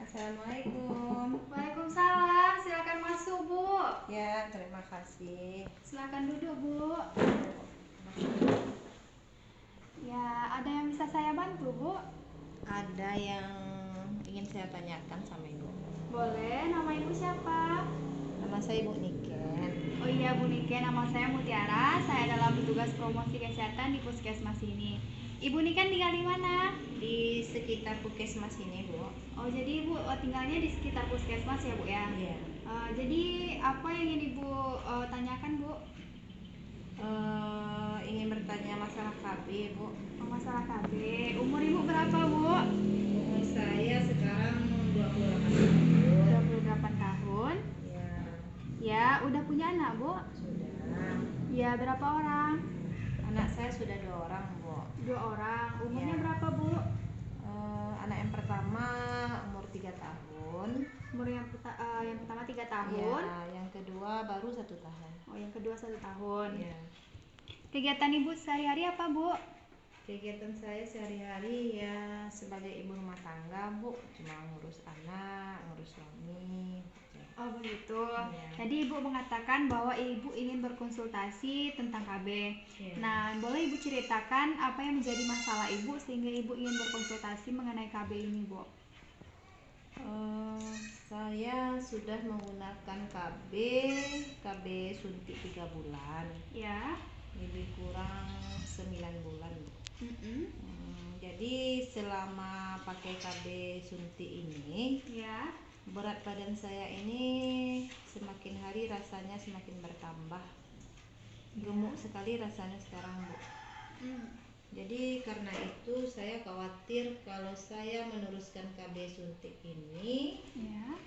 Assalamualaikum. Waalaikumsalam, silakan masuk Bu. Ya, terima kasih. Silakan duduk Bu. Ya, ada yang bisa saya bantu Bu? Ada yang ingin saya tanyakan sama Ibu. Boleh, nama Ibu siapa? Nama saya Ibu Niken. Oh iya Bu Nike, nama saya Mutiara. Saya adalah petugas promosi kesehatan di puskesmas ini. Ibu Niken tinggal di mana? Di sekitar puskesmas ini, Bu. Oh jadi Ibu tinggalnya di sekitar puskesmas ya Bu ya? Iya. Jadi apa yang ingin Ibu tanyakan Bu? Ingin bertanya masalah KB, Bu. Oh, masalah KB. Umur Ibu berapa Bu? Umur saya sekarang 28 tahun. 28 tahun. Ya, Ya, udah punya anak Bu? sudah. Ya, berapa orang? Anak saya sudah 2 orang, Bu. 2 orang. Umurnya Ya. berapa Bu? Anak yang pertama umur 3 tahun. Umur yang pertama 3 tahun. Ya, yang kedua baru 1 tahun. Oh, yang kedua 1 tahun. Ya. Kegiatan Ibu sehari-hari apa Bu? Kegiatan saya sehari-hari ya sebagai ibu rumah tangga, Bu, cuma ngurus anak, ngurus suami. Oh begitu. Ya. Tadi Ibu mengatakan bahwa Ibu ingin berkonsultasi tentang KB. Ya. Nah, boleh Ibu ceritakan apa yang menjadi masalah Ibu sehingga Ibu ingin berkonsultasi mengenai KB ini, Bu? Saya sudah menggunakan KB suntik 3 bulan, Ya. lebih kurang 9 bulan. Jadi selama pakai KB suntik ini, Ya. berat badan saya ini semakin hari rasanya semakin bertambah, gemuk sekali rasanya sekarang, Bu. Jadi karena itu saya khawatir kalau saya meneruskan KB suntik ini, Ya.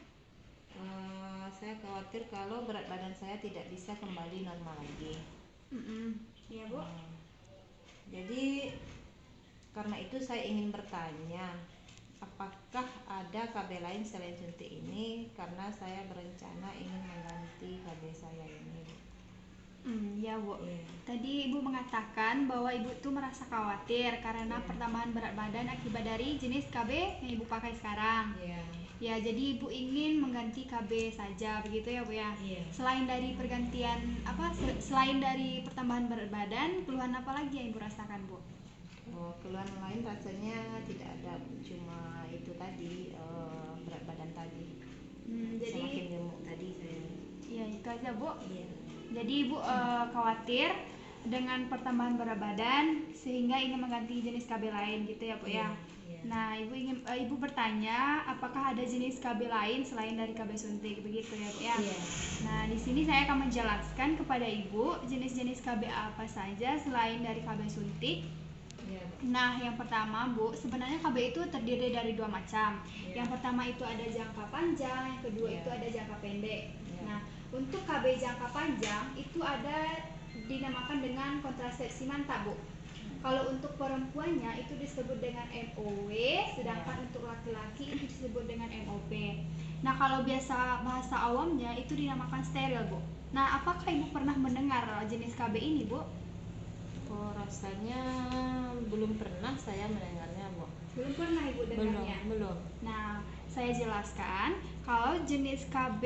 saya khawatir kalau berat badan saya tidak bisa kembali normal lagi. Ya Bu. Jadi karena itu saya ingin bertanya, apakah ada KB lain selain suntik ini, karena saya berencana ingin mengganti KB saya ini. Ya Bu. Iya. Tadi Ibu mengatakan bahwa Ibu tuh merasa khawatir karena Iya. pertambahan berat badan akibat dari jenis KB yang Ibu pakai sekarang. Iya. Ya, jadi Ibu ingin mengganti KB saja, begitu ya Bu ya? Iya. Selain dari selain dari pertambahan berat badan, keluhan apa lagi yang Ibu rasakan Bu? Keluhan lain rasanya tidak ada, cuma itu tadi, berat badan tadi. Jadi Semakin gemuk tadi saya. ya itu aja Bu. Iya. Jadi Ibu khawatir dengan pertambahan berat badan sehingga ingin mengganti jenis KB lain gitu ya Bu ya. Iya. Nah, Ibu bertanya apakah ada jenis KB lain selain dari KB suntik, begitu ya Bu ya. Iya. Nah, di sini saya akan menjelaskan kepada Ibu jenis-jenis KB apa saja selain dari KB suntik. Iya. Nah, yang pertama Bu, sebenarnya KB itu terdiri dari 2 macam. Iya. Yang pertama itu ada jangka panjang, yang kedua Iya. itu ada jangka pendek. Iya. Nah, untuk KB jangka panjang itu ada dinamakan dengan kontrasepsi mantap Bu. Kalau untuk perempuannya itu disebut dengan MOW, sedangkan untuk laki-laki itu disebut dengan MOP. Nah, kalau bahasa awamnya itu dinamakan steril Bu. Nah, apakah Ibu pernah mendengar jenis KB ini Bu? Rasanya belum pernah saya mendengarnya, Bu. Belum pernah Ibu dengarnya? Belum. Nah, saya jelaskan kalau jenis KB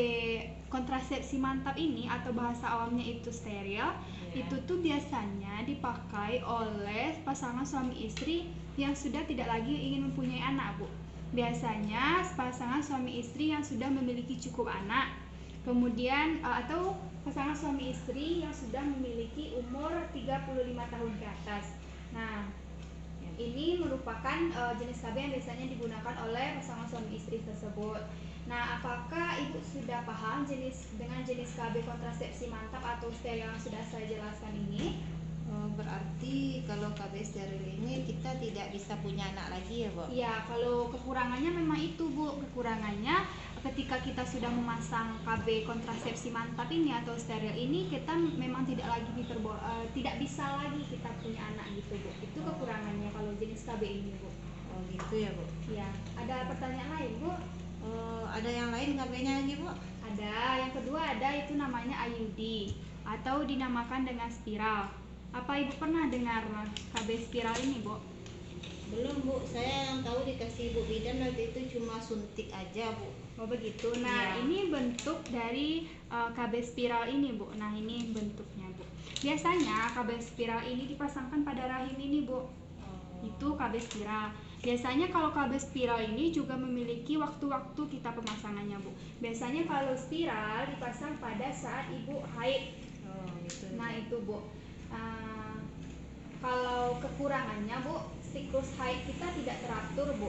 kontrasepsi mantap ini atau bahasa awamnya itu steril, itu tuh biasanya dipakai oleh pasangan suami istri yang sudah tidak lagi ingin mempunyai anak, Bu. Biasanya pasangan suami istri yang sudah memiliki cukup anak, kemudian atau pasangan suami istri yang sudah memiliki umur 35 tahun ke atas. Nah, ini merupakan jenis KB yang biasanya digunakan oleh pasangan suami istri tersebut. Nah, apakah Ibu sudah paham dengan jenis KB kontrasepsi mantap atau steril yang sudah saya jelaskan ini? Berarti kalau KB steril ini kita tidak bisa punya anak lagi ya, Bu? Ya, kalau kekurangannya memang itu Bu. Kekurangannya ketika kita sudah memasang KB kontrasepsi mantap ini atau steril ini, kita memang tidak bisa lagi kita punya anak gitu Bu. Itu kekurangannya kalau jenis KB ini Bu. Oh gitu ya, Bu? Ya, ada pertanyaan lain Bu? Ada yang lain KB-nya lagi, Bu? Ada, yang kedua ada itu namanya IUD atau dinamakan dengan spiral. Apa Ibu pernah dengar KB spiral ini Bu? Belum Bu, saya yang tahu dikasih Bu bidan waktu itu cuma suntik aja Bu. Oh begitu. Nah, Iya. ini bentuk dari KB spiral ini, Bu. Nah, ini bentuknya, Bu. Biasanya KB spiral ini dipasangkan pada rahim ini, Bu. Itu KB spiral. Biasanya kalau KB spiral ini juga memiliki waktu-waktu kita pemasangannya, Bu. Biasanya kalau spiral dipasang pada saat ibu haid. Oh gitu. Nah, itu, Bu. Uh, Kalau kekurangannya, Bu, siklus haid kita tidak teratur, Bu.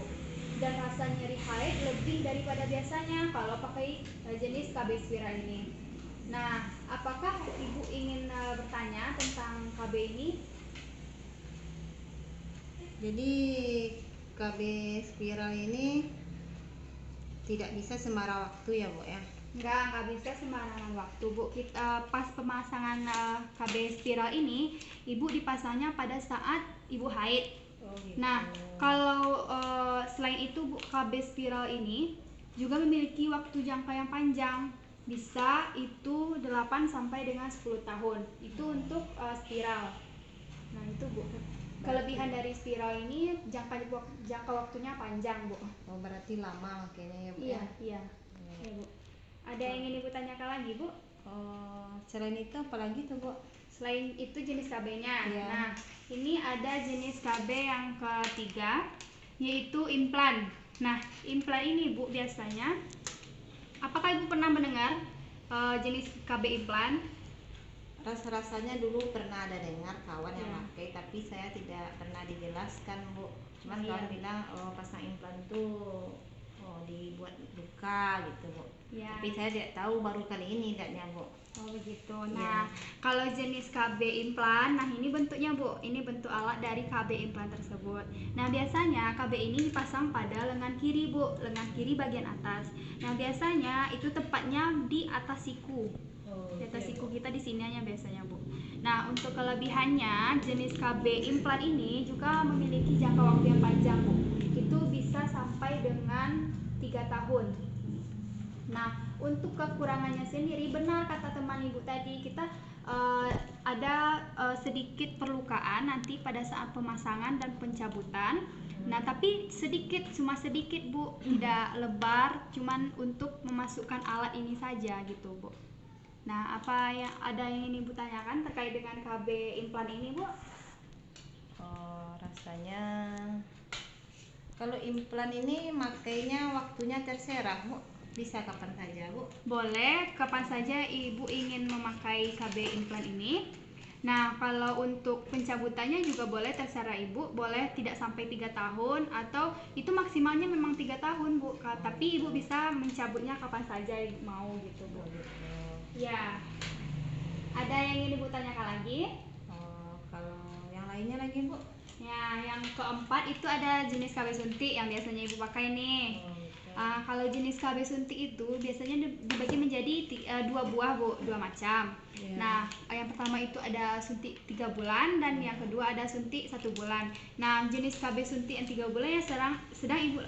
Dan rasa nyeri haid lebih daripada biasanya kalau pakai jenis KB spiral ini. Nah, apakah ibu ingin bertanya tentang KB ini? Jadi KB spiral ini tidak bisa sembarang waktu ya Bu ya? Enggak bisa sembarangan waktu, Bu. Kita pas pemasangan KB spiral ini, ibu dipasangnya pada saat ibu haid. Oh, gitu. Nah, kalau selain itu, Bu, KB spiral ini juga memiliki waktu jangka yang panjang. Bisa itu 8 sampai dengan 10 tahun. Itu untuk spiral. Nah, itu, Bu. Kelebihan dari spiral ini jangka waktunya panjang, Bu. Oh, berarti lama makanya ya Bu? Iya, ya? iya. Ya, Bu. Ada yang ingin Ibu tanyakan lagi, Bu? Selain itu apalagi tuh Bu? Selain itu jenis KB-nya. Iya. Nah, ini ada jenis KB yang ketiga, yaitu implan. Nah, implan ini, Bu, biasanya apakah Ibu pernah mendengar jenis KB implan? Rasa-rasanya dulu pernah ada dengar kawan yang Iya. pakai, tapi saya tidak pernah dijelaskan Bu. Cuma Iya. kawan bilang pasang implan tuh dibuat luka gitu Bu. Iya. Tapi saya tidak tahu, baru kali ini lihatnya Bu. Oh begitu. Iya. Nah, kalau jenis KB implan, nah ini bentuknya, Bu. Ini bentuk alat dari KB implan tersebut. Nah, biasanya KB ini dipasang pada lengan kiri, Bu. Lengan kiri bagian atas. Nah, biasanya itu tepatnya di atas siku. Di atas siku kita di sininya biasanya, Bu. Nah, untuk kelebihannya, jenis KB implan ini juga memiliki jangka waktu yang panjang, Bu. Itu bisa sampai dengan 3 tahun. Nah, untuk kekurangannya sendiri, benar kata teman Ibu tadi, kita ada sedikit perlukaan nanti pada saat pemasangan dan pencabutan. Nah, tapi sedikit, cuma sedikit, Bu, tidak lebar, cuman untuk memasukkan alat ini saja gitu, Bu. Nah, apa yang ada yang ingin Ibu tanyakan terkait dengan KB implan ini, Bu? Rasanya kalau implan ini makainya waktunya terserah Bu, bisa kapan saja Bu? Boleh, kapan saja Ibu ingin memakai KB implan ini. Nah, kalau untuk pencabutannya juga boleh, terserah Ibu. Boleh tidak sampai 3 tahun atau itu maksimalnya memang 3 tahun, Bu. Tapi Ibu bisa mencabutnya kapan saja Ibu mau gitu, Bu. Ya. Ada yang ingin Ibu tanyakan lagi? Kalau yang lainnya lagi Bu? Ya, yang keempat itu ada jenis KB suntik yang biasanya Ibu pakai nih. Kalau jenis KB suntik itu biasanya dibagi menjadi 2 buah, Bu, 2 macam. Yeah. Nah, yang pertama itu ada suntik 3 bulan dan yang kedua ada suntik 1 bulan. Nah, jenis KB suntik yang 3 bulan yang sedang Ibu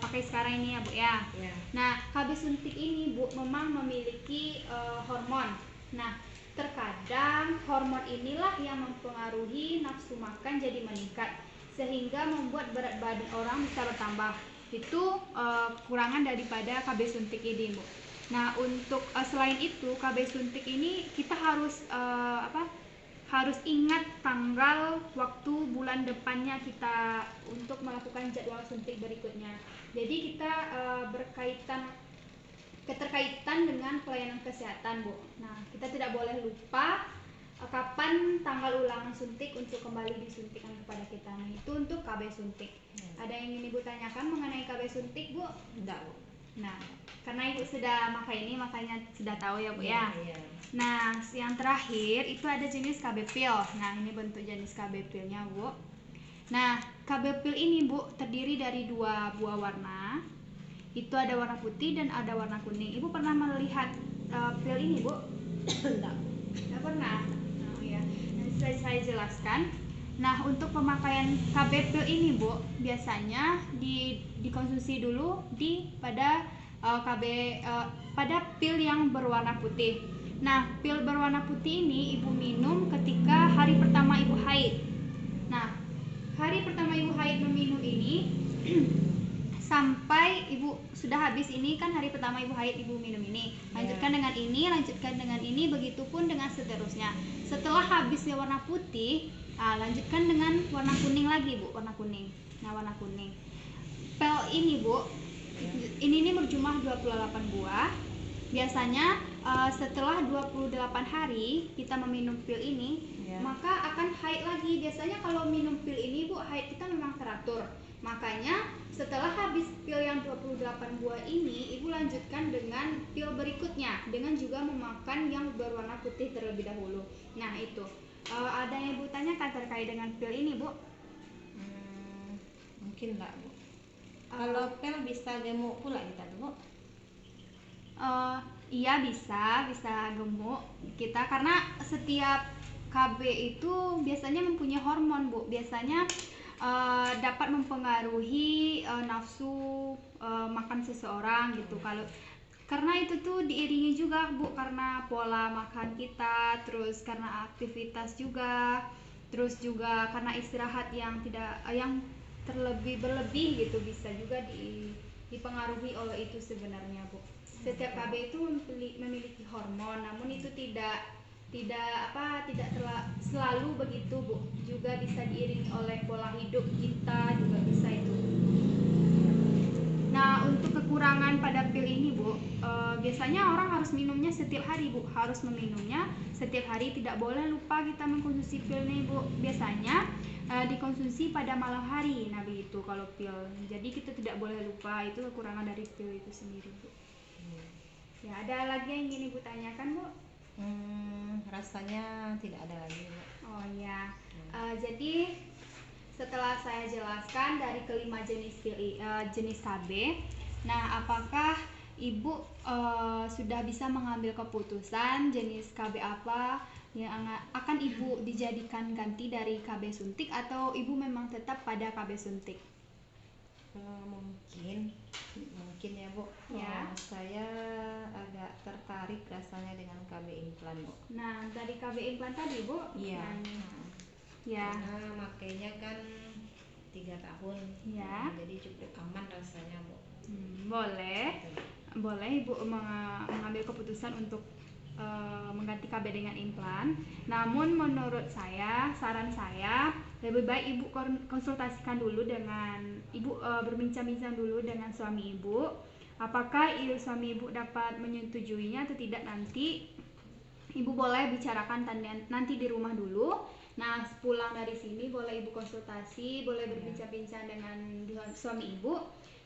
pakai sekarang ini ya, Bu ya. Yeah. Nah, KB suntik ini, Bu, memang memiliki hormon. Nah, terkadang hormon inilah yang mempengaruhi nafsu makan jadi meningkat sehingga membuat berat badan orang bisa bertambah. Itu kekurangan daripada KB suntik ini, Bu. Nah, untuk selain itu KB suntik ini kita harus harus ingat tanggal, waktu, bulan depannya kita untuk melakukan jadwal suntik berikutnya. Jadi kita keterkaitan dengan pelayanan kesehatan, Bu. Nah, kita tidak boleh lupa kapan tanggal ulangan suntik untuk kembali disuntikkan kepada kita. Nah, itu untuk KB suntik. Ada yang ingin Ibu tanyakan mengenai KB suntik, Bu? Enggak Bu. Nah, karena Ibu sudah pakai ini makanya sudah tahu ya, Bu ya. Iya. Nah, yang terakhir itu ada jenis KB pil. Nah, ini bentuk jenis KB pilnya, Bu. Nah, KB pil ini, Bu, terdiri dari 2 buah warna. Itu ada warna putih dan ada warna kuning. Ibu pernah melihat pil ini, Bu? Enggak. Enggak pernah. Nah, ya. Nanti saya jelaskan. Nah, untuk pemakaian KB pil ini, Bu, biasanya dikonsumsi dulu pada pada pil yang berwarna putih. Nah, pil berwarna putih ini Ibu minum ketika hari pertama Ibu haid. Nah, hari pertama ibu haid meminum ini sampai ibu sudah habis ini kan hari pertama ibu haid ibu minum ini, lanjutkan dengan ini, lanjutkan dengan ini, begitupun dengan seterusnya. Setelah habisnya warna putih, lanjutkan dengan warna kuning lagi bu, warna kuning. Nah warna kuning pel ini bu, ini berjumlah 28 buah. Biasanya setelah 28 hari kita meminum pil ini, maka akan haid lagi. Biasanya kalau minum pil ini bu, haid kita memang teratur. Makanya setelah habis pil yang 28 buah ini, ibu lanjutkan dengan pil berikutnya dengan juga memakan yang berwarna putih terlebih dahulu. Nah itu ada yang ibu tanyakan terkait dengan pil ini bu? Mungkin enggak bu. Kalau pil bisa gemuk pula kita bu? Iya bisa gemuk kita, karena setiap KB itu biasanya mempunyai hormon bu. Biasanya dapat mempengaruhi nafsu makan seseorang gitu. Kalau karena itu tuh diiringi juga bu, karena pola makan kita, terus karena aktivitas juga, terus juga karena istirahat yang tidak yang berlebih gitu, bisa juga dipengaruhi oleh itu sebenarnya bu. Setiap KB itu memiliki hormon, namun itu tidak selalu begitu bu, juga bisa diiringi oleh pola hidup kita, juga bisa itu. Nah untuk kekurangan pada pil ini bu, biasanya orang harus minumnya setiap hari bu, harus meminumnya setiap hari, tidak boleh lupa kita mengkonsumsi pil ini bu. Biasanya dikonsumsi pada malam hari, nah begitu kalau pil, jadi kita tidak boleh lupa, itu kekurangan dari pil itu sendiri bu. Ya ada lagi yang ingin ibu tanyakan bu? Rasanya tidak ada lagi bu. Oh ya, jadi setelah saya jelaskan dari kelima jenis KB, nah apakah ibu sudah bisa mengambil keputusan jenis KB apa yang akan ibu dijadikan ganti dari KB suntik, atau ibu memang tetap pada KB suntik? Mungkin ya bu. Ya. Saya agak tertarik rasanya dengan KB implan bu. Nah dari KB implan tadi bu? Iya. Ya. Karena makainya kan 3 tahun. Ya. Jadi cukup aman rasanya bu. Boleh ibu mengambil keputusan untuk mengganti KB dengan implan. Namun menurut saya, saran saya lebih baik ibu konsultasikan dulu dengan ibu, berbincang-bincang dulu dengan suami ibu, apakah suami ibu dapat menyetujuinya atau tidak. Nanti ibu boleh bicarakan nanti di rumah dulu. Nah pulang dari sini boleh ibu konsultasi, boleh berbincang-bincang dengan suami ibu.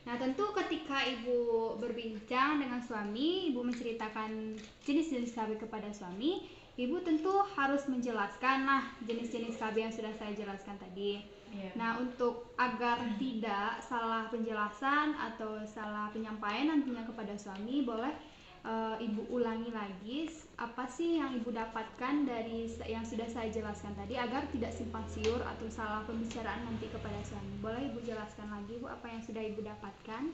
Nah tentu ketika ibu berbincang dengan suami, ibu menceritakan jenis-jenis KB kepada suami, ibu tentu harus menjelaskan jenis-jenis KB yang sudah saya jelaskan tadi. Nah untuk agar tidak salah penjelasan atau salah penyampaian nantinya kepada suami, boleh ibu ulangi lagi apa sih yang ibu dapatkan dari yang sudah saya jelaskan tadi, agar tidak simpang siur atau salah pembicaraan nanti kepada suami. Boleh ibu jelaskan lagi bu apa yang sudah ibu dapatkan?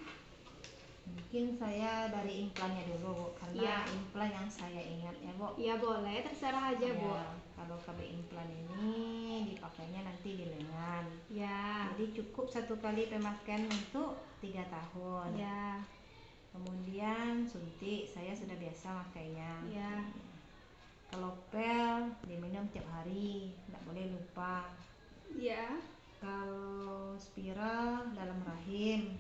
Mungkin saya dari implannya dulu bu, karena implan yang saya ingat ya bu. Iya boleh, terserah aja bu. Kalau KB implan ini dipakainya nanti di lengan. Jadi cukup 1 kali pemakaian untuk 3 tahun. Kemudian suntik saya sudah biasa makainya. Kalau pel diminum tiap hari, tidak boleh lupa. Kalau spiral dalam rahim,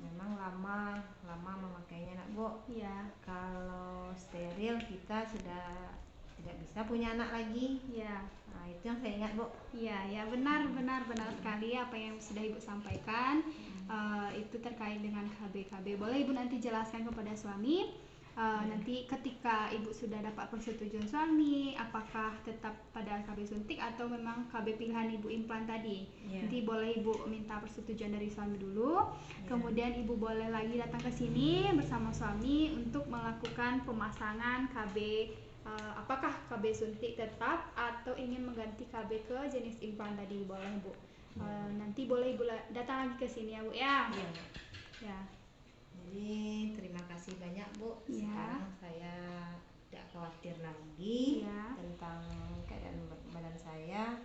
memang lama memakainya nak bu. Kalau steril kita sudah tidak bisa punya anak lagi. Nah itu yang saya ingat bu. Benar sekali apa yang sudah ibu sampaikan. Itu terkait dengan KB. Boleh ibu nanti jelaskan kepada suami. Nanti ketika ibu sudah dapat persetujuan suami, apakah tetap pada KB suntik atau memang KB pilihan ibu implan tadi. Nanti boleh ibu minta persetujuan dari suami dulu. Kemudian ibu boleh lagi datang ke sini bersama suami untuk melakukan pemasangan KB. Apakah KB suntik tetap atau ingin mengganti KB ke jenis implan tadi, boleh bu. Nanti boleh ibu datang lagi ke sini ya bu ya. Jadi terima kasih banyak bu. Sekarang saya tidak nggak khawatir lagi Ya. tentang keadaan badan saya.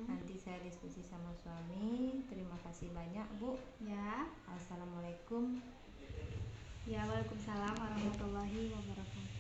Nanti saya diskusi sama suami. Terima kasih banyak Bu. Ya. Assalamualaikum. Ya, waalaikumsalam warahmatullahi wabarakatuh.